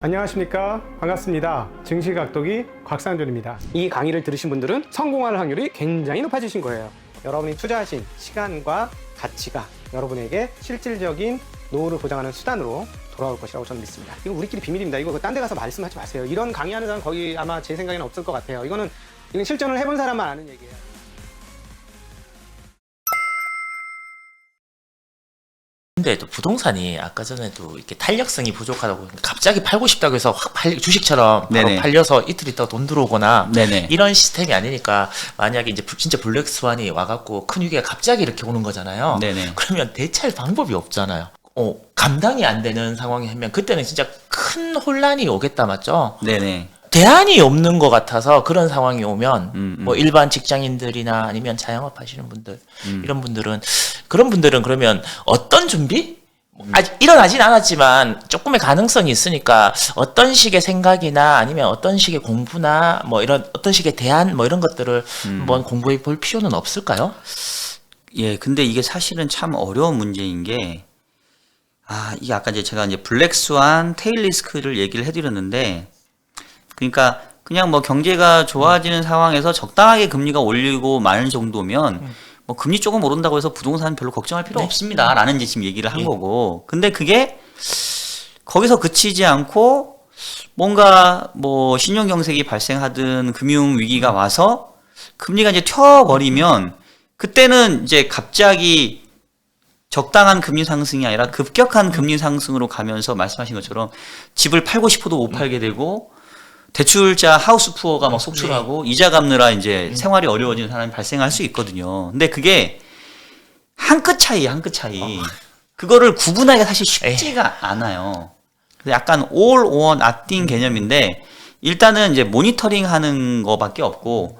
안녕하십니까, 반갑습니다. 증시각도기 곽상준입니다. 이 강의를 들으신 분들은 성공할 확률이 굉장히 높아지신 거예요. 여러분이 투자하신 시간과 가치가 여러분에게 실질적인 노후를 보장하는 수단으로 돌아올 것이라고 저는 믿습니다. 이거 우리끼리 비밀입니다. 이거 딴 데 가서 말씀하지 마세요. 이런 강의하는 사람 거기 아마 제 생각에는 없을 것 같아요. 이건 실전을 해본 사람만 아는 얘기예요. 근데 또 부동산이 아까 전에도 이렇게 탄력성이 부족하다고 갑자기 팔고 싶다고 해서 확 주식처럼 바로 네네. 팔려서 이틀 있다가 돈 들어오거나 네네. 이런 시스템이 아니니까 만약에 이제 진짜 블랙스완이 와갖고 큰 위기가 갑자기 이렇게 오는 거잖아요. 네네. 그러면 대체할 방법이 없잖아요. 감당이 안 되는 상황이 하면 그때는 진짜 큰 혼란이 오겠다, 맞죠? 네네. 대안이 없는 것 같아서 그런 상황이 오면 음. 뭐 일반 직장인들이나 아니면 자영업 하시는 분들 이런 분들은 그런 분들은 그러면 어떤 준비? 아직 일어나진 않았지만 조금의 가능성이 있으니까 어떤 식의 생각이나 아니면 어떤 식의 공부나 뭐 이런 어떤 식의 대안 뭐 이런 것들을 한번 공부해 볼 필요는 없을까요? 예, 근데 이게 사실은 참 어려운 문제인 게, 이게 아까 제가 블랙스완 테일 리스크를 얘기를 해드렸는데, 그러니까 그냥 뭐 경제가 좋아지는 상황에서 적당하게 금리가 올리고 마는 정도면 뭐 금리 조금 오른다고 해서 부동산 별로 걱정할 필요 없습니다. 라는 이제 지금 얘기를 한 거고. 근데 그게 거기서 그치지 않고 뭔가 뭐 신용경색이 발생하든 금융 위기가 와서 금리가 이제 튀어버리면 그때는 이제 갑자기 적당한 금리 상승이 아니라 급격한 금리 상승으로 가면서 말씀하신 것처럼 집을 팔고 싶어도 못 팔게 되고 대출자 하우스 푸어가 막 속출하고 이자 갚느라 이제 생활이 어려워지는 사람이 발생할 수 있거든요. 근데 그게 한 끗 차이야, 한 끗 차이. 그거를 구분하기가 사실 쉽지가 않아요. 그래서 약간 all or nothing 개념인데 일단은 이제 모니터링 하는 거밖에 없고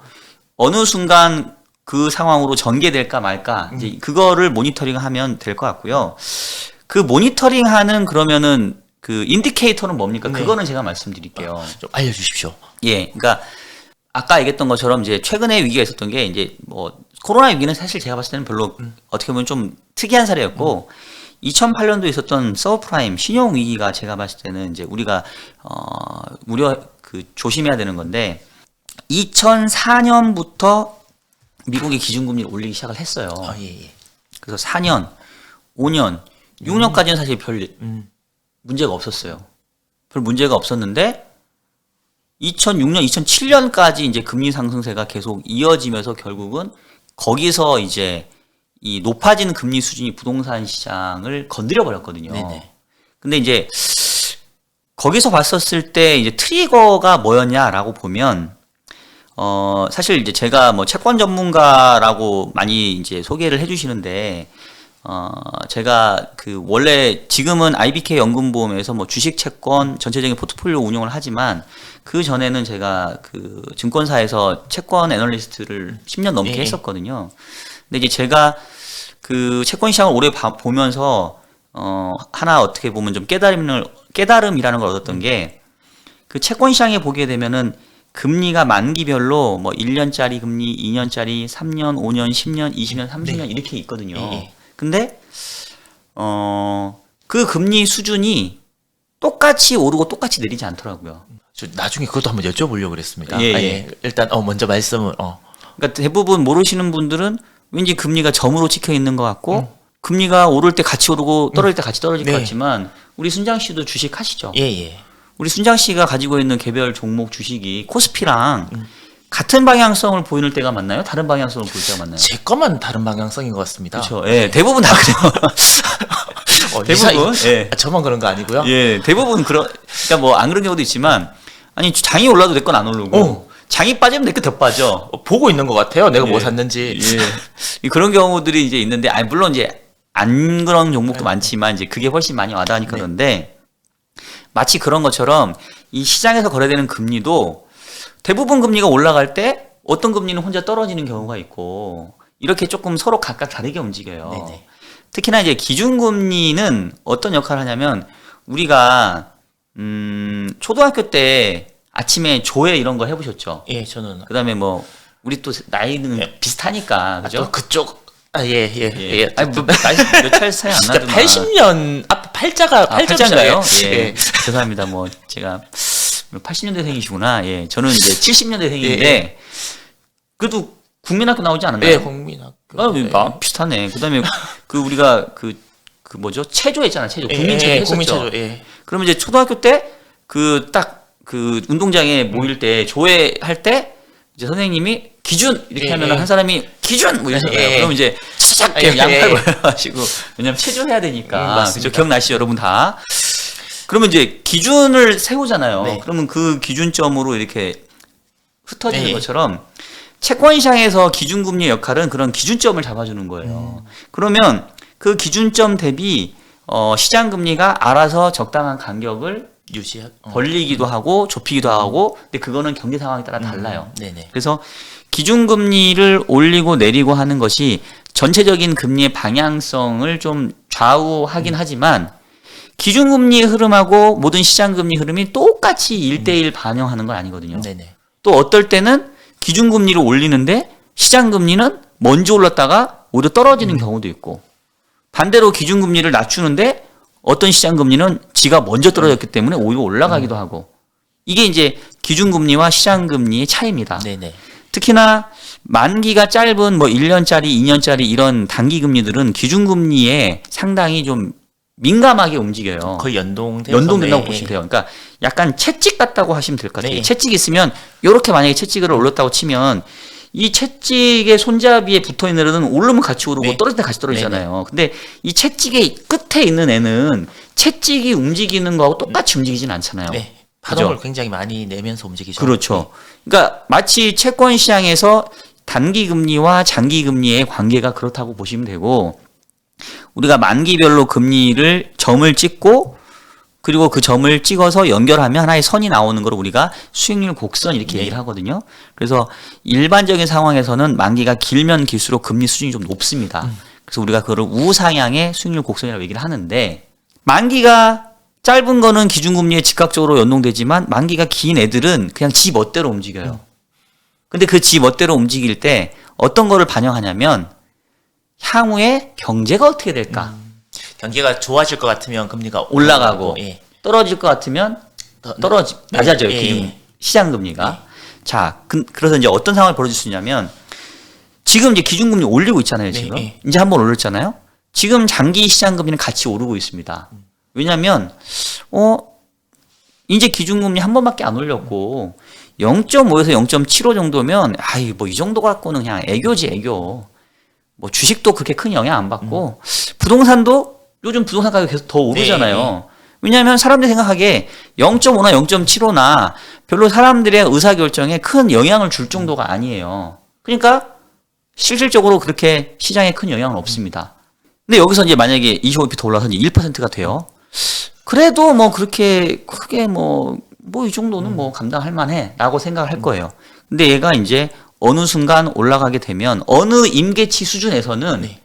어느 순간 그 상황으로 전개될까 말까 이제 그거를 모니터링 하면 될 것 같고요. 그 모니터링 하는 그러면은 그 인디케이터는 뭡니까? 네. 그거는 제가 말씀드릴게요. 좀 알려주십시오. 예, 그러니까 아까 얘기했던 것처럼 이제 최근에 위기가 있었던 게 이제 뭐 코로나 위기는 사실 제가 봤을 때는 별로 어떻게 보면 좀 특이한 사례였고 2008년도 있었던 서브프라임 신용 위기가 제가 봤을 때는 이제 우리가 조심해야 되는 건데 2004년부터 미국이 기준금리를 올리기 시작을 했어요. 예. 그래서 4년, 5년, 6년까지는 사실 별 문제가 없었어요. 별 문제가 없었는데 2006년, 2007년까지 이제 금리 상승세가 계속 이어지면서 결국은 거기서 이제 이 높아지는 금리 수준이 부동산 시장을 건드려 버렸거든요. 네네. 근데 이제 거기서 봤었을 때 이제 트리거가 뭐였냐라고 보면 사실 이제 제가 뭐 채권 전문가라고 많이 이제 소개를 해주시는데 제가 그 원래 지금은 IBK 연금보험에서 뭐 주식 채권 전체적인 포트폴리오 운용을 하지만 그 전에는 제가 그 증권사에서 채권 애널리스트를 10년 넘게 했었거든요. 근데 이제 제가 그 채권 시장을 오래 보면서 하나 어떻게 보면 좀 깨달음이라는 걸 얻었던 게 그 채권 시장에 보게 되면은 금리가 만기별로 뭐 1년짜리 금리, 2년짜리, 3년, 5년, 10년, 20년, 30년 이렇게 있거든요. 근데 그 금리 수준이 똑같이 오르고 똑같이 내리지 않더라고요. 저 나중에 그것도 한번 여쭤보려고 그랬습니다. 예. 일단 먼저 말씀을 그러니까 대부분 모르시는 분들은 왠지 금리가 점으로 찍혀 있는 것 같고 금리가 오를 때 같이 오르고 떨어질 때 같이 떨어질 것 같지만 우리 순장 씨도 주식 하시죠? 예. 우리 순장 씨가 가지고 있는 개별 종목 주식이 코스피랑 같은 방향성을 보이는 때가 맞나요? 다른 방향성을 보일 때가 맞나요? 제 것만 다른 방향성인 것 같습니다. 그렇죠. 예, 대부분 다 그래요. 대부분. 예. 저만 그런 거 아니고요? 예, 대부분 그러니까 뭐 안 그런 경우도 있지만 아니 장이 올라도 내 건 안 오르고 장이 빠지면 내 거 더 빠져. 보고 있는 것 같아요. 내가 뭐 예. 샀는지. 예. 그런 경우들이 이제 있는데 물론 이제 안 그런 종목도 많지만 이제 그게 훨씬 많이 와닿으니까 그런데 마치 그런 것처럼 이 시장에서 거래되는 금리도 대부분 금리가 올라갈 때 어떤 금리는 혼자 떨어지는 경우가 있고 이렇게 조금 서로 각각 다르게 움직여요. 네네. 특히나 이제 기준금리는 어떤 역할을 하냐면 우리가 초등학교 때 아침에 조회 이런 거 해보셨죠? 예, 저는 그다음에 뭐 우리 또 나이는 비슷하니까 그죠? 또 그쪽 예. 아니 몇살 차이 안 진짜 나더만. 80년 앞 팔자가 팔자인가요? 예. 예. 죄송합니다. 뭐 제가 80년대생이시구나. 예. 저는 이제 70년대생인데 예. 그래도 국민학교 나오지 않았나요? 예, 국민학교. 아, 비슷하네. 그다음에 그 우리가 그 뭐죠? 체조 했잖아. 체조. 국민체조 했었죠. 국민체조. 예. 그러면 이제 초등학교 때 그 딱 그 운동장에 모일 때 조회할 때 이제 선생님이 기준 이렇게 예, 하면 예. 한 사람이 기준 뭐 이러잖아요. 예, 예. 그럼 이제 차작 예, 양팔 예. 벌려가지고 왜냐면 체조해야 되니까. 맞습니다. 그죠? 기억나시죠, 여러분 다. 그러면 이제 기준을 세우잖아요. 네. 그러면 그 기준점으로 이렇게 흩어지는 네. 것처럼 채권시장에서 기준금리의 역할은 그런 기준점을 잡아주는 거예요. 그러면 그 기준점 대비 시장금리가 알아서 적당한 간격을 벌리기도 하고 좁히기도 하고, 근데 그거는 경제 상황에 따라 달라요. 네네. 그래서 기준금리를 올리고 내리고 하는 것이 전체적인 금리의 방향성을 좀 좌우하긴 하지만 기준금리의 흐름하고 모든 시장금리 흐름이 똑같이 1대1 반영하는 건 아니거든요. 네네. 또 어떨 때는 기준금리를 올리는데 시장금리는 먼저 올랐다가 오히려 떨어지는 경우도 있고, 반대로 기준금리를 낮추는데 어떤 시장금리는 지가 먼저 떨어졌기 때문에 오히려 올라가기도 하고, 이게 이제 기준금리와 시장금리의 차이입니다. 네네. 특히나 만기가 짧은 뭐 1년짜리, 2년짜리 이런 단기금리들은 기준금리에 상당히 좀 민감하게 움직여요. 거의 연동된다고 보시면 돼요. 그러니까 약간 채찍 같다고 하시면 될 것 같아요. 네. 채찍 있으면 이렇게 만약에 채찍을 올렸다고 치면 이 채찍의 손잡이에 붙어 있는 애는 오르면 같이 오르고 네. 떨어질 때 같이 떨어지잖아요. 근데 이 채찍의 끝에 있는 애는 채찍이 움직이는 거하고 똑같이 움직이진 않잖아요. 네. 파동을 그죠? 굉장히 많이 내면서 움직이죠. 그렇죠. 그러니까 마치 채권 시장에서 단기 금리와 장기 금리의 관계가 그렇다고 보시면 되고, 우리가 만기별로 금리를 점을 찍고 그리고 그 점을 찍어서 연결하면 하나의 선이 나오는 걸 우리가 수익률 곡선 이렇게 얘기를 하거든요. 그래서 일반적인 상황에서는 만기가 길면 길수록 금리 수준이 좀 높습니다. 그래서 우리가 그걸 우상향의 수익률 곡선이라고 얘기를 하는데, 만기가 짧은 거는 기준금리에 즉각적으로 연동되지만 만기가 긴 애들은 그냥 지 멋대로 움직여요. 근데 그 지 멋대로 움직일 때 어떤 거를 반영하냐면 향후에 경제가 어떻게 될까? 경기가 좋아질 것 같으면 금리가 올라가고 예. 떨어질 것 같으면 낮아져요. 예, 기준 예. 시장금리가. 자, 그래서 이제 어떤 상황이 벌어질 수 있냐면, 지금 이제 기준금리 올리고 있잖아요. 지금 네. 이제 한번 올렸잖아요. 지금 장기 시장금리는 같이 오르고 있습니다. 왜냐하면 이제 기준금리 한 번밖에 안 올렸고 0.5에서 0.75 정도면 아이 뭐 이 정도 갖고는 그냥 애교지 애교. 뭐 주식도 그렇게 큰 영향 안 받고 부동산도 요즘 부동산 가격이 계속 더 오르잖아요. 네. 왜냐하면 사람들이 생각하기에 0.5나 0.75나 별로 사람들의 의사결정에 큰 영향을 줄 정도가 아니에요. 그러니까 실질적으로 그렇게 시장에 큰 영향은 없습니다. 근데 여기서 이제 만약에 25bp 더 올라서 이제 1%가 돼요. 그래도 뭐 그렇게 크게 뭐 이 정도는 뭐 감당할 만해 라고 생각을 할 거예요. 근데 얘가 이제 어느 순간 올라가게 되면 어느 임계치 수준에서는 네.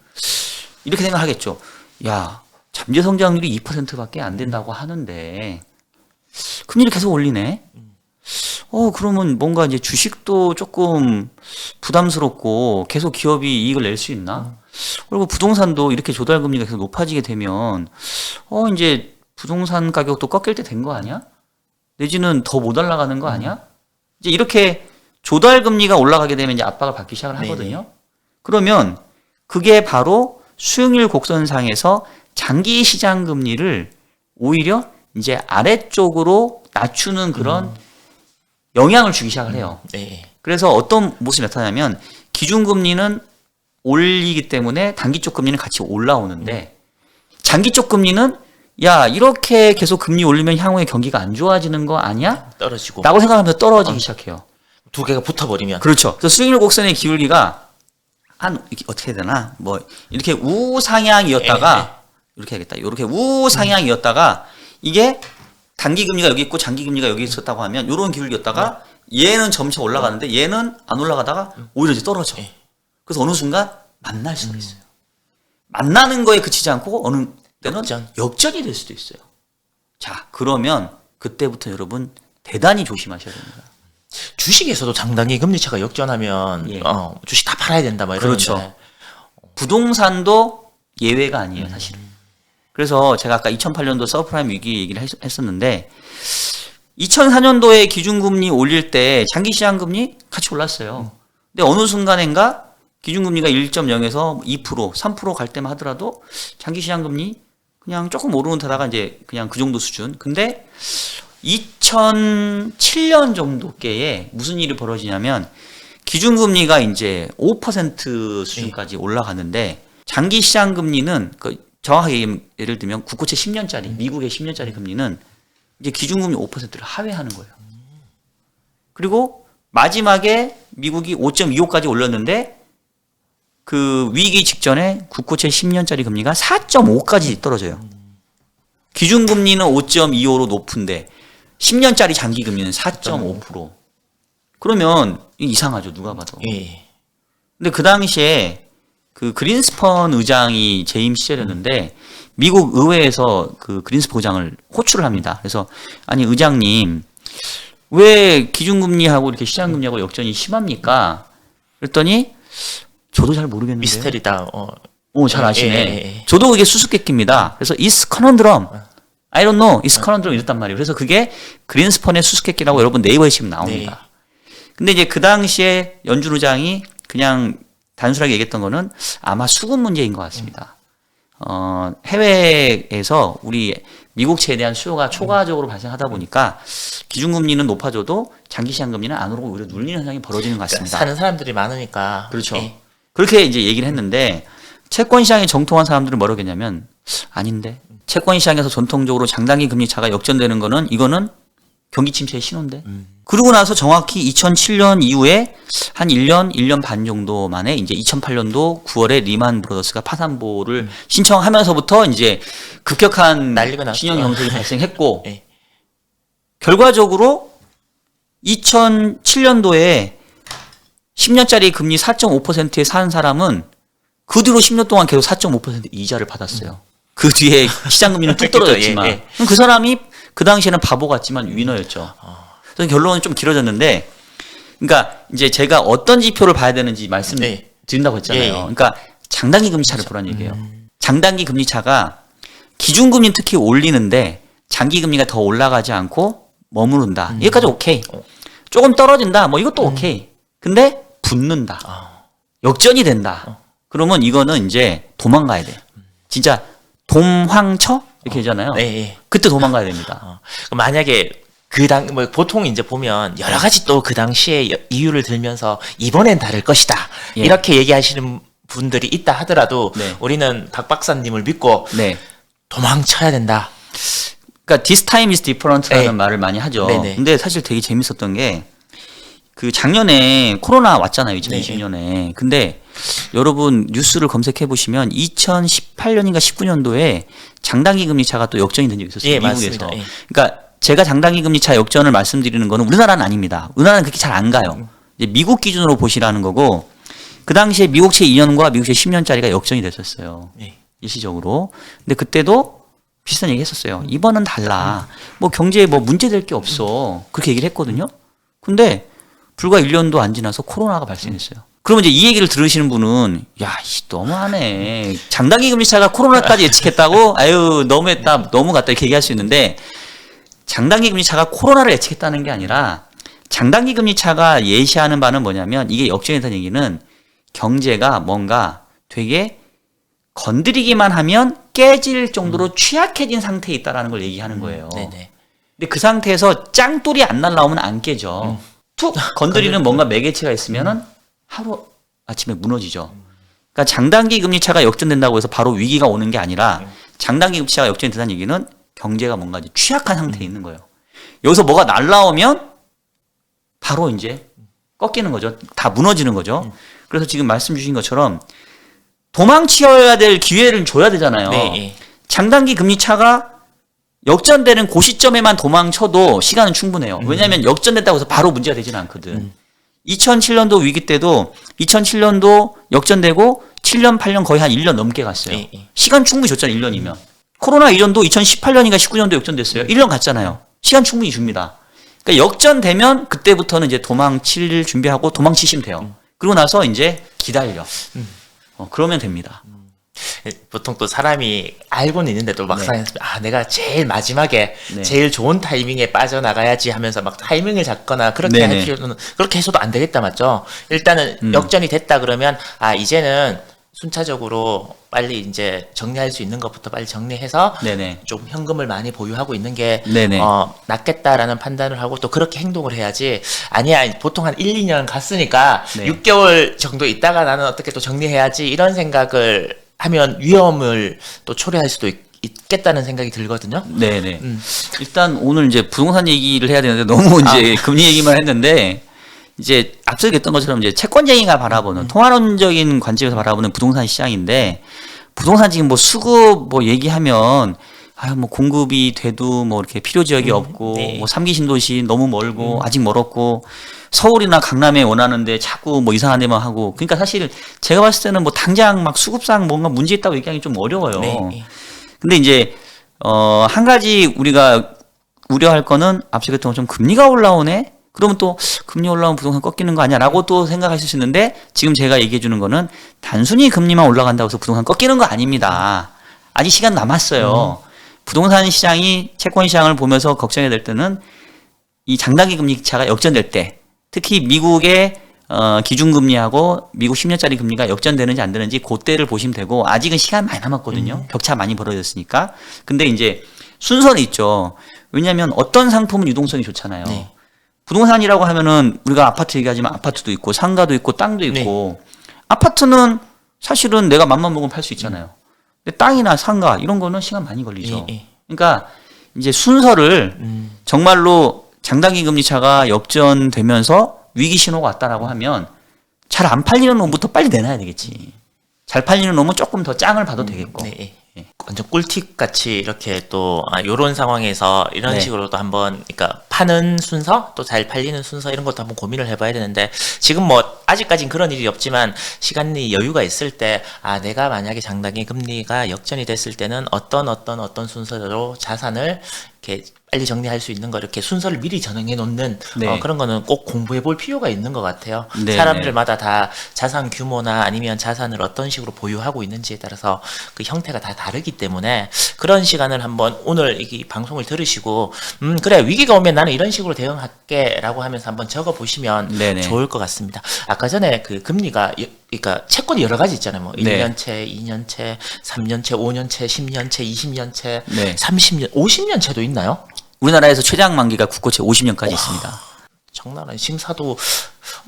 이렇게 생각하겠죠. 야, 잠재 성장률이 2%밖에 안 된다고 하는데 금리를 계속 올리네. 그러면 뭔가 이제 주식도 조금 부담스럽고 계속 기업이 이익을 낼 수 있나? 그리고 부동산도 이렇게 조달 금리가 계속 높아지게 되면 이제 부동산 가격도 꺾일 때 된 거 아니야? 내지는 더 못 올라가는 거 아니야? 이제 이렇게 조달 금리가 올라가게 되면 이제 압박을 받기 시작을 하거든요. 네네. 그러면 그게 바로 수익률 곡선상에서 장기 시장 금리를 오히려 이제 아래쪽으로 낮추는 그런 영향을 주기 시작을 해요. 네. 그래서 어떤 모습이 나타나냐면 기준금리는 올리기 때문에 단기 쪽 금리는 같이 올라오는데 장기 쪽 금리는 야 이렇게 계속 금리 올리면 향후에 경기가 안 좋아지는 거 아니야? 떨어지고 라고 생각하면서 떨어지기 시작해요. 두 개가 붙어버리면 그렇죠. 그래서 수익률 곡선의 기울기가 한 이렇게 어떻게 해야 되나? 뭐 이렇게 우상향이었다가 이렇게 해야겠다. 이렇게 우상향이었다가 이게 단기 금리가 여기 있고 장기 금리가 여기 있었다고 하면 이런 기울기였다가 얘는 점차 올라가는데 얘는 안 올라가다가 오히려 이제 떨어져. 그래서 어느 순간 만날 수가 있어요. 만나는 거에 그치지 않고 어느 때는 역전이 될 수도 있어요. 자, 그러면 그때부터 여러분 대단히 조심하셔야 됩니다. 주식에서도 상당히 금리 차가 역전하면 예. 주식 다 팔아야 된다 막 이러는데 그렇죠. 부동산도 예외가 아니에요, 사실은. 그래서 제가 아까 2008년도 서브프라임 위기 얘기를 했었는데 2004년도에 기준금리 올릴 때 장기시장금리 같이 올랐어요. 근데 어느 순간인가 기준금리가 1.0에서 2%, 3% 갈 때만 하더라도 장기시장금리 그냥 조금 오르는 데다가 이제 그냥 그 정도 수준. 근데 2007년 정도께에 무슨 일이 벌어지냐면 기준금리가 이제 5% 수준까지 올라가는데 장기시장금리는 정확하게 예를 들면 국고채 10년짜리, 미국의 10년짜리 금리는 이제 기준금리 5%를 하회하는 거예요. 그리고 마지막에 미국이 5.25까지 올렸는데 그 위기 직전에 국고채 10년짜리 금리가 4.5까지 떨어져요. 기준금리는 5.25로 높은데 10년짜리 장기금리는 4.5%. 그러면 이상하죠, 누가 봐도. 예. 근데 그 당시에 그 그린스펀 의장이 재임 시절이었는데 미국 의회에서 그 그린스펀 의장을 호출을 합니다. 그래서 아니 의장님 왜 기준금리하고 이렇게 시장금리하고 역전이 심합니까? 그랬더니 저도 잘 모르겠는데. 미스터리다. 잘 아시네. 예. 저도 그게 수수께끼입니다. 그래서 It's conundrum. I don't know. It's conundrum 이랬단 말이에요. 그래서 그게 그린스펀의 수수께끼라고 여러분 네이버에 치면 나옵니다. 근데 이제 그 당시에 연준 의장이 그냥 단순하게 얘기했던 거는 아마 수급 문제인 것 같습니다. 해외에서 우리 미국채에 대한 수요가 초과적으로 발생하다 보니까 기준금리는 높아져도 장기시장금리는 안 오르고 오히려 눌리는 현상이 벌어지는 것 같습니다. 사는 사람들이 많으니까. 그렇죠. 예. 그렇게 이제 얘기를 했는데 채권시장에 정통한 사람들은 뭐라고 했냐면 아닌데 채권시장에서 전통적으로 장단기 금리 차가 역전되는 거는 이거는 경기 침체의 신호인데. 그러고 나서 정확히 2007년 이후에 한 1년 반 정도 만에 이제 2008년도 9월에 리만 브라더스가 파산보를 신청하면서부터 이제 급격한 난리가 났죠. 신용 경색이 발생했고 예. 결과적으로 2007년도에 10년짜리 금리 4.5%에 산 사람은 그 뒤로 10년 동안 계속 4.5% 이자를 받았어요. 그 뒤에 시장금리는 뚝 떨어졌지만 예. 그 사람이 그 당시에는 바보 같지만 위너였죠. 그래서 결론은 좀 길어졌는데, 그러니까 이제 제가 어떤 지표를 봐야 되는지 말씀드린다고 했잖아요. 예. 그러니까 장단기 금리차를 보라는 얘기예요. 장단기 금리차가 기준금리 특히 올리는데 장기 금리가 더 올라가지 않고 머무른다. 여기까지 오케이. 조금 떨어진다. 뭐 이것도 오케이. 근데 붙는다. 역전이 된다. 그러면 이거는 이제 도망가야 돼. 진짜 dom황쳐 이렇게 되잖아요. 예. 그때 도망가야 됩니다. 만약에 보통 이제 보면 여러 가지 또 그 당시에 이유를 들면서 이번엔 다를 것이다. 예. 이렇게 얘기하시는 분들이 있다 하더라도 네. 우리는 박 박사님을 믿고 네. 도망쳐야 된다. 그러니까 this time is different라는 네. 말을 많이 하죠. 네네. 근데 사실 되게 재밌었던 게 그 작년에 코로나 왔잖아요. 2020년에. 근데 여러분 뉴스를 검색해 보시면 2018년인가 19년도에 장단기 금리 차가 또 역전이 된 적이 있었어요. 예, 미국에서. 맞습니다. 예. 그러니까 제가 장단기 금리 차 역전을 말씀드리는 거는 우리나라는 아닙니다. 우리나라는 그렇게 잘 안 가요. 이제 미국 기준으로 보시라는 거고 그 당시에 미국채 2년과 미국채 10년짜리가 역전이 됐었어요. 예. 일시적으로. 근데 그때도 비슷한 얘기 했었어요. 이번은 달라. 뭐 경제에 뭐 문제될 게 없어. 그렇게 얘기를 했거든요. 근데 불과 1년도 안 지나서 코로나가 발생했어요. 그러면 이제 이 얘기를 들으시는 분은 야, 너무하네. 장단기 금리차가 코로나까지 예측했다고? 아유, 너무했다. 너무갔다. 이렇게 얘기할 수 있는데 장단기 금리차가 코로나를 예측했다는 게 아니라 장단기 금리차가 예시하는 바는 뭐냐면 이게 역전이 된다는 얘기는 경제가 뭔가 되게 건드리기만 하면 깨질 정도로 취약해진 상태에 있다라는 걸 얘기하는 거예요. 네네. 근데 그 상태에서 짱돌이 안 날라오면 안 깨져. 툭 건드리는 뭔가 매개체가 있으면은 하루 아침에 무너지죠. 그러니까 장단기 금리차가 역전된다고 해서 바로 위기가 오는 게 아니라 장단기 금리차가 역전이 된다는 얘기는 경제가 뭔가 이제 취약한 상태에 있는 거예요. 여기서 뭐가 날라오면 바로 이제 꺾이는 거죠. 다 무너지는 거죠. 그래서 지금 말씀 주신 것처럼 도망치어야 될 기회를 줘야 되잖아요. 네. 장단기 금리차가 역전되는 그 시점에만 도망쳐도 시간은 충분해요. 왜냐하면 역전됐다고 해서 바로 문제가 되지는 않거든. 2007년도 위기 때도 2007년도 역전되고 7년, 8년 거의 한 1년 넘게 갔어요. 시간 충분히 줬잖아요. 1년이면. 코로나 이전도 2018년인가 19년도 역전됐어요. 1년 갔잖아요. 시간 충분히 줍니다. 그러니까 역전되면 그때부터는 이제 도망칠 준비하고 도망치시면 돼요. 그러고 나서 이제 기다려. 그러면 됩니다. 보통 또 사람이 알고는 있는데 또 막상 내가 제일 마지막에 네. 제일 좋은 타이밍에 빠져나가야지 하면서 막 타이밍을 잡거나 그렇게 네네. 할 필요는 그렇게 해서도 안 되겠다 맞죠? 일단은 역전이 됐다 그러면 이제는 순차적으로 빨리 이제 정리할 수 있는 것부터 빨리 정리해서 네네. 좀 현금을 많이 보유하고 있는 게 네네. 낫겠다라는 판단을 하고 또 그렇게 행동을 해야지 아니야 보통 한 1, 2년 갔으니까 네. 6개월 6개월 정도 있다가 나는 어떻게 또 정리해야지 이런 생각을 하면 위험을 또 초래할 수도 있겠다는 생각이 들거든요. 네네. 일단 오늘 이제 부동산 얘기를 해야 되는데 너무 이제 금리 얘기만 했는데 이제 앞서 얘기했던 것처럼 이제 채권쟁이가 바라보는 통화론적인 관점에서 바라보는 부동산 시장인데 부동산 지금 뭐 수급 뭐 얘기하면 뭐 공급이 돼도 뭐 이렇게 필요 지역이 없고 네. 뭐 3기 신도시 너무 멀고 아직 멀었고 서울이나 강남에 원하는데 자꾸 뭐 이상한 데만 하고 그러니까 사실 제가 봤을 때는 뭐 당장 막 수급상 뭔가 문제 있다고 얘기하기 좀 어려워요. 네. 근데 이제 한 가지 우리가 우려할 거는 앞서 얘기했던 것처럼 금리가 올라오네. 그러면 또 금리 올라오면 부동산 꺾이는 거 아니야라고 또 생각하실 수 있는데 지금 제가 얘기해 주는 거는 단순히 금리만 올라간다고 해서 부동산 꺾이는 거 아닙니다. 아직 시간 남았어요. 부동산 시장이 채권 시장을 보면서 걱정해야 될 때는 이 장단기 금리 차가 역전될 때 특히 미국의 기준금리하고 미국 10년짜리 금리가 역전되는지 안 되는지 그때를 보시면 되고 아직은 시간 많이 남았거든요. 격차 많이 벌어졌으니까. 근데 이제 순서는 있죠. 왜냐하면 어떤 상품은 유동성이 좋잖아요. 네. 부동산이라고 하면은 우리가 아파트 얘기하지만 아파트도 있고 상가도 있고 땅도 있고 아파트는 사실은 내가 맘만 먹으면 팔 수 있잖아요. 근데 땅이나 상가 이런 거는 시간 많이 걸리죠. 그러니까 이제 순서를 정말로 장단기 금리 차가 역전되면서 위기 신호가 왔다라고 하면 잘 안 팔리는 놈부터 빨리 내놔야 되겠지. 잘 팔리는 놈은 조금 더 짱을 봐도 되겠고. 네. 완전 꿀팁 같이 이렇게 또 요런 상황에서 이런 네. 식으로도 한번 그러니까 파는 순서 또 잘 팔리는 순서 이런 것도 한번 고민을 해봐야 되는데 지금 뭐 아직까진 그런 일이 없지만 시간이 여유가 있을 때 내가 만약에 장단기 금리가 역전이 됐을 때는 어떤 순서로 자산을 이렇게 빨리 정리할 수 있는 거 이렇게 순서를 미리 정해 놓는 네. 그런 거는 꼭 공부해 볼 필요가 있는 것 같아요. 네, 사람들마다 다 자산 규모나 아니면 자산을 어떤 식으로 보유하고 있는지에 따라서 그 형태가 다 다르기 때문에 그런 시간을 한번 오늘 이 방송을 들으시고 그래 위기가 오면 나는 이런 식으로 대응할게 라고 하면서 한번 적어 보시면 네네. 좋을 것 같습니다. 아까 전에 그 금리가 그러니까 채권이 여러 가지 있잖아요. 뭐 네. 1년채, 2년채, 3년채, 5년채, 10년채, 20년채, 네. 30년, 50년채도 있나요? 우리나라에서 최장 만기가 국고채 50년까지 있습니다. 장난 아니 심사도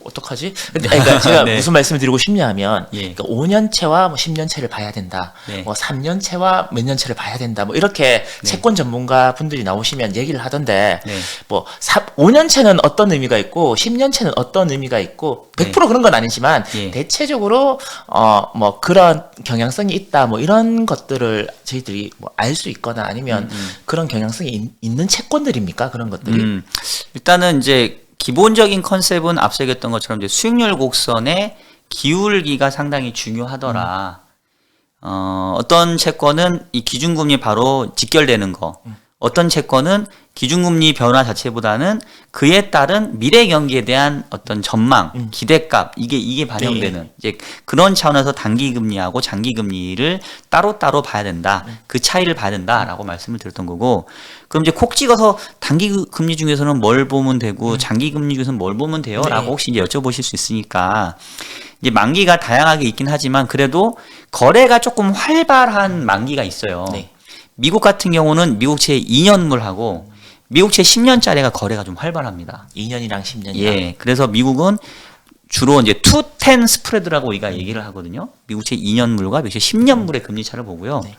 어떡하지? 근데 그러니까 제가 네. 무슨 말씀을 드리고 싶냐 하면 예. 그러니까 5년채와 뭐 10년채를 봐야 된다. 네. 뭐 3년채와 몇 년채를 봐야 된다. 뭐 이렇게 채권 전문가 분들이 나오시면 얘기를 하던데 네. 뭐 5년채는 어떤 의미가 있고 10년채는 어떤 의미가 있고 100% 그런 건 아니지만 예. 대체적으로 뭐 그런 경향성이 있다. 뭐 이런 것들을 저희들이 뭐 알 수 있거나 아니면 그런 경향성이 있는 채권들입니까? 그런 것들이. 일단은 이제 기본적인 컨셉은 앞서 얘기했던 것처럼 이제 수익률 곡선의 기울기가 상당히 중요하더라. 어떤 채권은 이 기준금리 바로 직결되는 거. 어떤 채권은 기준금리 변화 자체보다는 그에 따른 미래 경기에 대한 어떤 전망, 기대값 이게 반영되는 이제 그런 차원에서 단기 금리하고 장기 금리를 따로따로 봐야 된다. 그 차이를 봐야 된다라고 말씀을 드렸던 거고. 그럼 이제 콕 찍어서 단기 금리 중에서는 뭘 보면 되고 장기 금리 중에서는 뭘 보면 돼요라고 네. 혹시 이제 여쭤보실 수 있으니까 이제 만기가 다양하게 있긴 하지만 그래도 거래가 조금 활발한 만기가 있어요. 네. 미국 같은 경우는 미국채 2년물하고 미국채 10년짜리가 거래가 좀 활발합니다. 2년이랑 10년이랑. 예. 그래서 미국은 주로 이제 2-10 스프레드라고 우리가 얘기를 하거든요. 미국채 2년물과 미국채 10년물의 금리 차를 보고요. 네.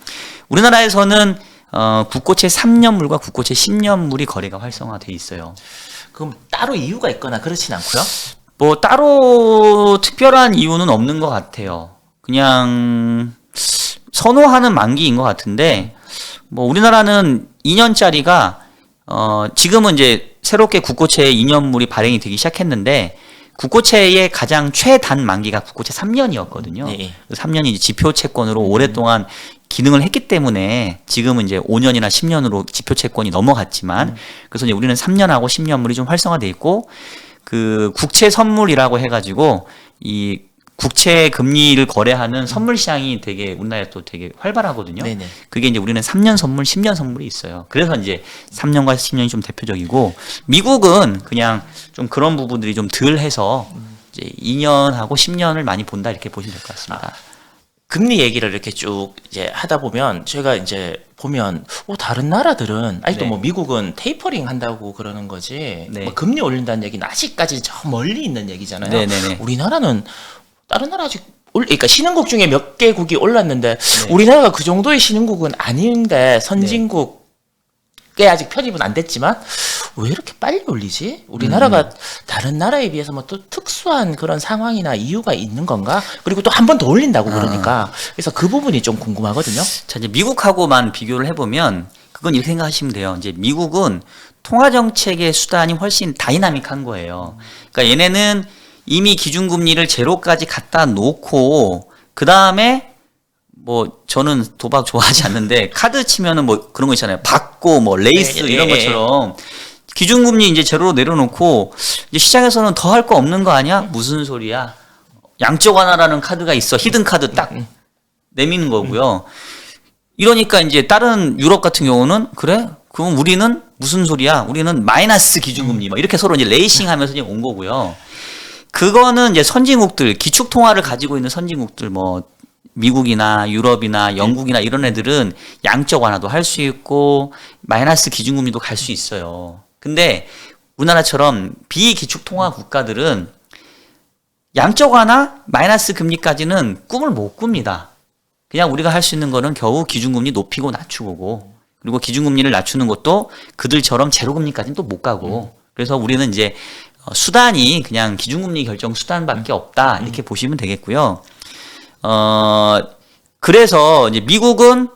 우리나라에서는 국고채 3년물과 국고채 10년물이 거래가 활성화돼 있어요. 그럼 따로 이유가 있거나 그렇진 않고요? 뭐 따로 특별한 이유는 없는 것 같아요. 그냥 선호하는 만기인 것 같은데 뭐 우리나라는 2년짜리가 지금은 이제 새롭게 국고채 2년물이 발행이 되기 시작했는데 국고채의 가장 최단 만기가 국고채 3년이었거든요. 네. 3년이 이제 지표 채권으로 오랫동안 기능을 했기 때문에 지금은 이제 5년이나 10년으로 지표 채권이 넘어갔지만 그래서 이제 우리는 3년하고 10년물이 좀 활성화돼 있고 그 국채 선물이라고 해가지고 이 국채 금리를 거래하는 선물 시장이 되게 우리나라에 또 되게 활발하거든요. 네네. 그게 이제 우리는 3년 선물, 10년 선물이 있어요. 그래서 이제 3년과 10년이 좀 대표적이고 미국은 그냥 좀 그런 부분들이 좀 덜 해서 이제 2년하고 10년을 많이 본다 이렇게 보시면 될 것 같습니다. 금리 얘기를 이렇게 쭉 이제 하다 보면 제가 이제 보면 다른 나라들은 아직도 네. 뭐 미국은 테이퍼링 한다고 그러는 거지 네. 뭐 금리 올린다는 얘기는 아직까지 저 멀리 있는 얘기잖아요. 네네네. 우리나라는 다른 나라 아직 그러니까 신흥국 중에 몇 개국이 올랐는데 우리나라가 그 정도의 신흥국은 아닌데 선진국에 아직 편입은 안 됐지만 왜 이렇게 빨리 올리지? 우리나라가 다른 나라에 비해서 뭐 또 특수한 그런 상황이나 이유가 있는 건가? 그리고 또 한 번 더 올린다고 그러니까 그래서 그 부분이 좀 궁금하거든요. 자, 이제 미국하고만 비교를 해보면 그건 이렇게 생각하시면 돼요. 이제 미국은 통화 정책의 수단이 훨씬 다이나믹한 거예요. 그러니까 얘네는 이미 기준금리를 제로까지 갖다 놓고 그 다음에 뭐 저는 도박 좋아하지 않는데 카드 치면은 뭐 그런 거 있잖아요. 받고 뭐 레이스 이런 것처럼 기준금리 이제 제로로 내려놓고 이제 시장에서는 더 할 거 없는 거 아니야? 무슨 소리야? 양적 완화라는 카드가 있어. 히든 카드 딱 내미는 거고요. 이러니까 이제 다른 유럽 같은 경우는 그래? 그럼 우리는 무슨 소리야? 우리는 마이너스 기준금리 막 이렇게 서로 이제 레이싱하면서 이제 온 거고요. 그거는 이제 선진국들 기축 통화를 가지고 있는 선진국들 뭐 미국이나 유럽이나 영국이나 이런 애들은 양적 완화도 할 수 있고 마이너스 기준금리도 갈 수 있어요. 근데 우리나라처럼 비기축 통화 국가들은 양적 완화 마이너스 금리까지는 꿈을 못 꿉니다. 그냥 우리가 할 수 있는 거는 겨우 기준금리 높이고 낮추고 그리고 기준금리를 낮추는 것도 그들처럼 제로금리까지는 또 못 가고 그래서 우리는 이제 수단이 그냥 기준금리 결정 수단밖에 없다 이렇게 보시면 되겠고요. 그래서 이제 미국은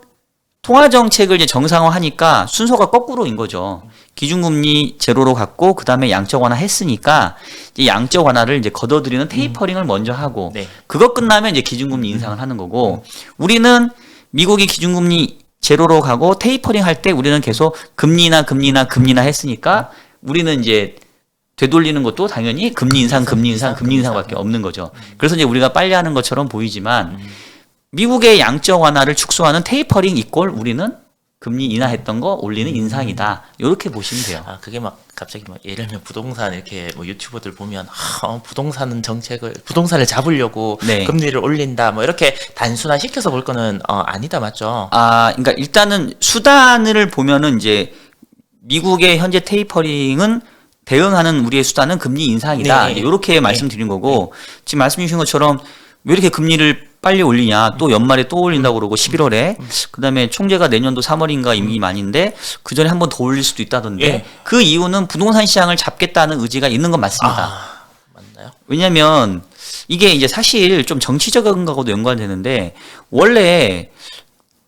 통화 정책을 이제 정상화하니까 순서가 거꾸로인 거죠. 기준금리 제로로 갔고 그 다음에 양적 완화 했으니까 이제 양적 완화를 이제 걷어들이는 테이퍼링을 먼저 하고 네. 그거 끝나면 이제 기준금리 인상을 하는 거고 우리는 미국이 기준금리 제로로 가고 테이퍼링 할 때 우리는 계속 금리나 했으니까 우리는 이제 되돌리는 것도 당연히 금리 인상 밖에 없는 거죠. 그래서 이제 우리가 빨리 하는 것처럼 보이지만 미국의 양적 완화를 축소하는 테이퍼링 이꼴 우리는 금리 인하했던 거 올리는 인상이다. 이렇게 보시면 돼요. 아, 그게 막 갑자기 막 예를 들면 부동산 이렇게 뭐 유튜버들 보면 부동산을 잡으려고 네. 금리를 올린다 뭐 이렇게 단순화시켜서 볼 거는 아니다 맞죠? 그러니까 일단은 수단을 보면은 이제 미국의 현재 테이퍼링은 대응하는 우리의 수단은 금리 인상이다. 네. 이렇게 말씀드린 거고 지금 말씀 주신 것처럼 왜 이렇게 금리를 빨리 올리냐. 또 연말에 또 올린다고 그러고 11월에 그다음에 총재가 내년도 3월인가 임기 만인데 그 전에 한 번 더 올릴 수도 있다던데 예. 그 이유는 부동산 시장을 잡겠다는 의지가 있는 건 맞습니다. 맞나요? 왜냐면 이게 이제 사실 좀 정치적인 거하고도 연관되는데 원래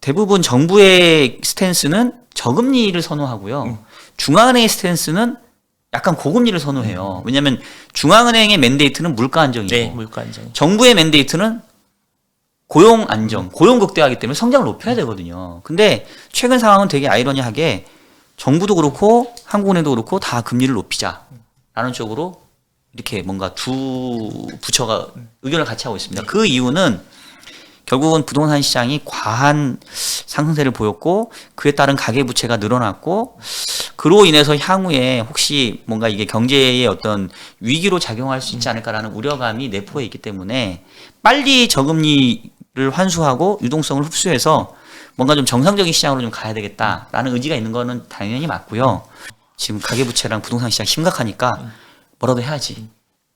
대부분 정부의 스탠스는 저금리를 선호하고요. 중앙은행의 스탠스는 약간 고금리를 선호해요. 왜냐하면 중앙은행의 맨데이트는 물가 안정이고 네, 물가 안정. 정부의 맨데이트는 고용 안정, 고용 극대화하기 때문에 성장을 높여야 되거든요. 근데 최근 상황은 되게 아이러니하게 정부도 그렇고 한국은행도 그렇고 다 금리를 높이자라는 쪽으로 이렇게 뭔가 두 부처가 의견을 같이 하고 있습니다. 그 이유는 결국은 부동산 시장이 과한 상승세를 보였고 그에 따른 가계부채가 늘어났고 그로 인해서 향후에 혹시 뭔가 이게 경제의 어떤 위기로 작용할 수 있지 않을까라는 우려감이 내포해 있기 때문에 빨리 저금리를 환수하고 유동성을 흡수해서 뭔가 좀 정상적인 시장으로 좀 가야 되겠다라는 의지가 있는 거는 당연히 맞고요. 지금 가계부채랑 부동산 시장 심각하니까 뭐라도 해야지.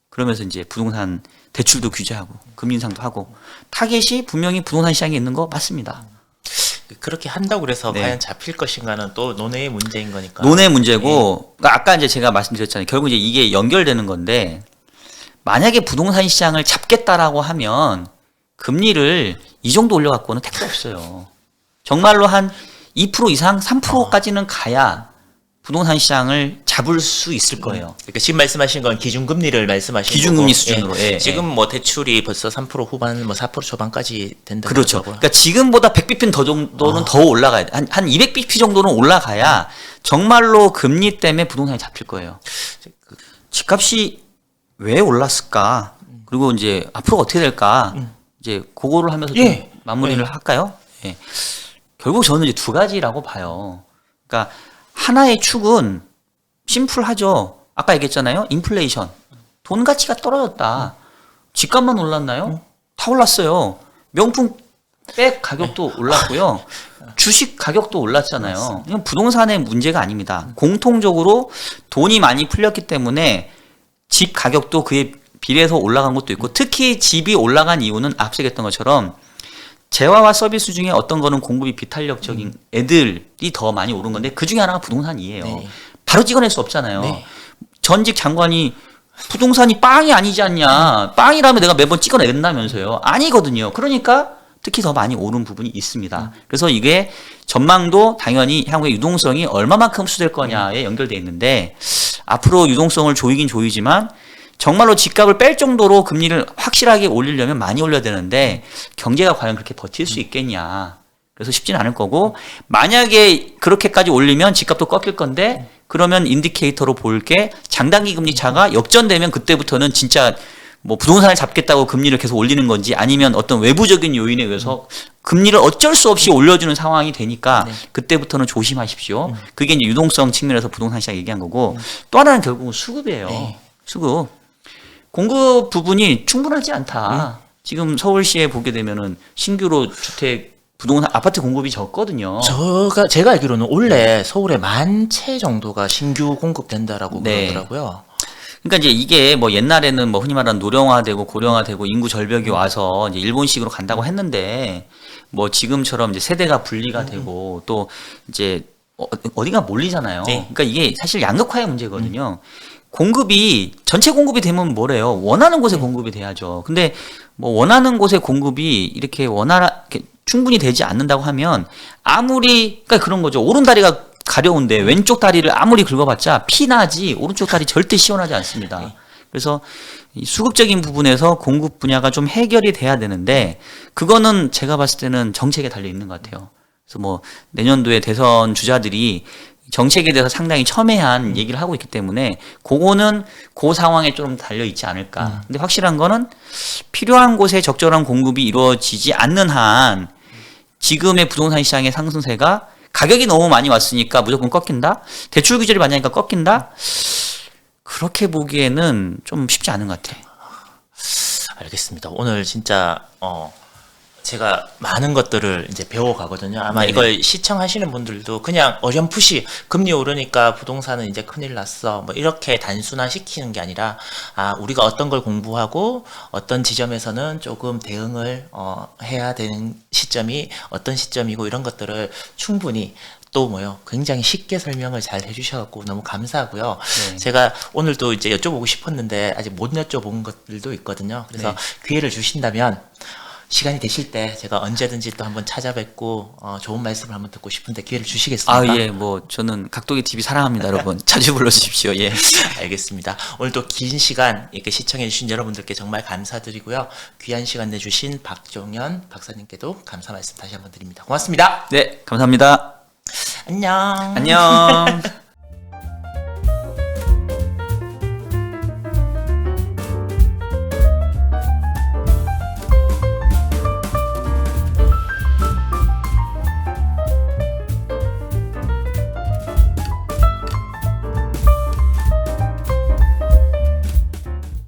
그러면서 이제 부동산 대출도 규제하고 금리 인상도 하고 타겟이 분명히 부동산 시장에 있는 거 맞습니다. 그렇게 한다고 그래서 네. 과연 잡힐 것인가는 또 논의의 문제인 거니까. 논의 문제고 그러니까 아까 이제 제가 말씀드렸잖아요. 결국 이제 이게 연결되는 건데 만약에 부동산 시장을 잡겠다라고 하면 금리를 이 정도 올려갖고는 택도 없어요. 정말로 한 2% 이상 3%까지는 가야 부동산 시장을 잡을 수 있을 거예요. 그러니까 지금 말씀하신 건 기준금리를 말씀하신 기준금리 거고. 수준으로. 예. 예, 지금 뭐 대출이 벌써 3% 후반, 뭐 4% 초반까지 된다. 그렇죠. 그러더라고요. 그러니까 지금보다 100bp 더 정도는 더 올라가야 돼. 한 200bp 정도는 올라가야 정말로 금리 때문에 부동산이 잡힐 거예요. 집값이 왜 올랐을까? 그리고 이제 앞으로 어떻게 될까? 이제 그거를 하면서 좀 예. 마무리를 할까요? 예. 결국 저는 이제 두 가지라고 봐요. 그러니까 하나의 축은 심플하죠. 아까 얘기했잖아요. 인플레이션. 돈 가치가 떨어졌다. 집값만 올랐나요? 다 올랐어요. 명품 백 가격도 올랐고요. 주식 가격도 올랐잖아요. 이건 부동산의 문제가 아닙니다. 공통적으로 돈이 많이 풀렸기 때문에 집 가격도 그에 비례해서 올라간 것도 있고, 특히 집이 올라간 이유는 앞서 얘기했던 것처럼 재화와 서비스 중에 어떤 거는 공급이 비탄력적인 애들이 더 많이 오른 건데, 그 중에 하나가 부동산이에요. 네. 바로 찍어낼 수 없잖아요. 네. 전직 장관이 부동산이 빵이 아니지 않냐. 빵이라면 내가 매번 찍어낸다면서요. 아니거든요. 그러니까 특히 더 많이 오른 부분이 있습니다. 그래서 이게 전망도 당연히 향후의 유동성이 얼마만큼 흡수될 거냐에 연결돼 있는데, 앞으로 유동성을 조이긴 조이지만 정말로 집값을 뺄 정도로 금리를 확실하게 올리려면 많이 올려야 되는데, 경제가 과연 그렇게 버틸 수 있겠냐. 그래서 쉽지는 않을 거고, 만약에 그렇게까지 올리면 집값도 꺾일 건데, 그러면 인디케이터로 볼 게 장단기 금리 차가 역전되면 그때부터는 진짜 뭐 부동산을 잡겠다고 금리를 계속 올리는 건지, 아니면 어떤 외부적인 요인에 의해서 금리를 어쩔 수 없이 올려주는 상황이 되니까 그때부터는 조심하십시오. 그게 이제 유동성 측면에서 부동산 시장 얘기한 거고, 또 하나는 결국은 수급이에요. 수급. 공급 부분이 충분하지 않다. 지금 서울시에 보게 되면은 신규로 주택 부동산 아파트 공급이 적거든요. 제가 알기로는 원래 서울에 10,000채 정도가 신규 공급된다라고 네. 그러더라고요. 그러니까 이제 이게 뭐 옛날에는 뭐 흔히 말하는 노령화되고 고령화되고 인구 절벽이 와서 이제 일본식으로 간다고 했는데, 뭐 지금처럼 이제 세대가 분리가 되고 또 이제 어디가 몰리잖아요. 네. 그러니까 이게 사실 양극화의 문제거든요. 공급이 전체 공급이 되면 뭐래요? 원하는 곳에 공급이 돼야죠. 근데 뭐 원하는 곳에 공급이 이렇게 이렇게 충분히 되지 않는다고 하면, 아무리, 그러니까 그런 거죠. 오른 다리가 가려운데 왼쪽 다리를 아무리 긁어봤자 피나지 오른쪽 다리 절대 시원하지 않습니다. 그래서 이 수급적인 부분에서 공급 분야가 좀 해결이 돼야 되는데, 그거는 제가 봤을 때는 정책에 달려 있는 것 같아요. 그래서 뭐 내년도에 대선 주자들이 정책에 대해서 상당히 첨예한 얘기를 하고 있기 때문에 그거는 그 상황에 좀 달려 있지 않을까. 근데 확실한 거는 필요한 곳에 적절한 공급이 이루어지지 않는 한 지금의 부동산 시장의 상승세가 가격이 너무 많이 왔으니까 무조건 꺾인다? 대출 규제를 많이 하니까 꺾인다? 그렇게 보기에는 좀 쉽지 않은 것 같아. 알겠습니다. 오늘 진짜 제가 많은 것들을 이제 배워가거든요. 아마 네네. 이걸 시청하시는 분들도 그냥 어렴풋이 금리 오르니까 부동산은 이제 큰일 났어, 뭐 이렇게 단순화시키는 게 아니라, 우리가 어떤 걸 공부하고 어떤 지점에서는 조금 대응을 해야 되는 시점이 어떤 시점이고, 이런 것들을 충분히 또 굉장히 쉽게 설명을 잘 해주셔갖고 너무 감사하고요. 네. 제가 오늘 또 이제 여쭤보고 싶었는데 아직 못 여쭤본 것들도 있거든요. 그래서 기회를 주신다면 시간이 되실 때 제가 언제든지 또 한번 찾아뵙고 좋은 말씀을 한번 듣고 싶은데 기회를 주시겠습니까? 예, 뭐 저는 각도기 TV 사랑합니다, 여러분. 자주 불러주십시오. 예. 알겠습니다. 오늘 또 긴 시간 이렇게 시청해주신 여러분들께 정말 감사드리고요. 귀한 시간 내주신 박종현 박사님께도 감사 말씀 다시 한번 드립니다. 고맙습니다. 네, 감사합니다. 안녕. 안녕.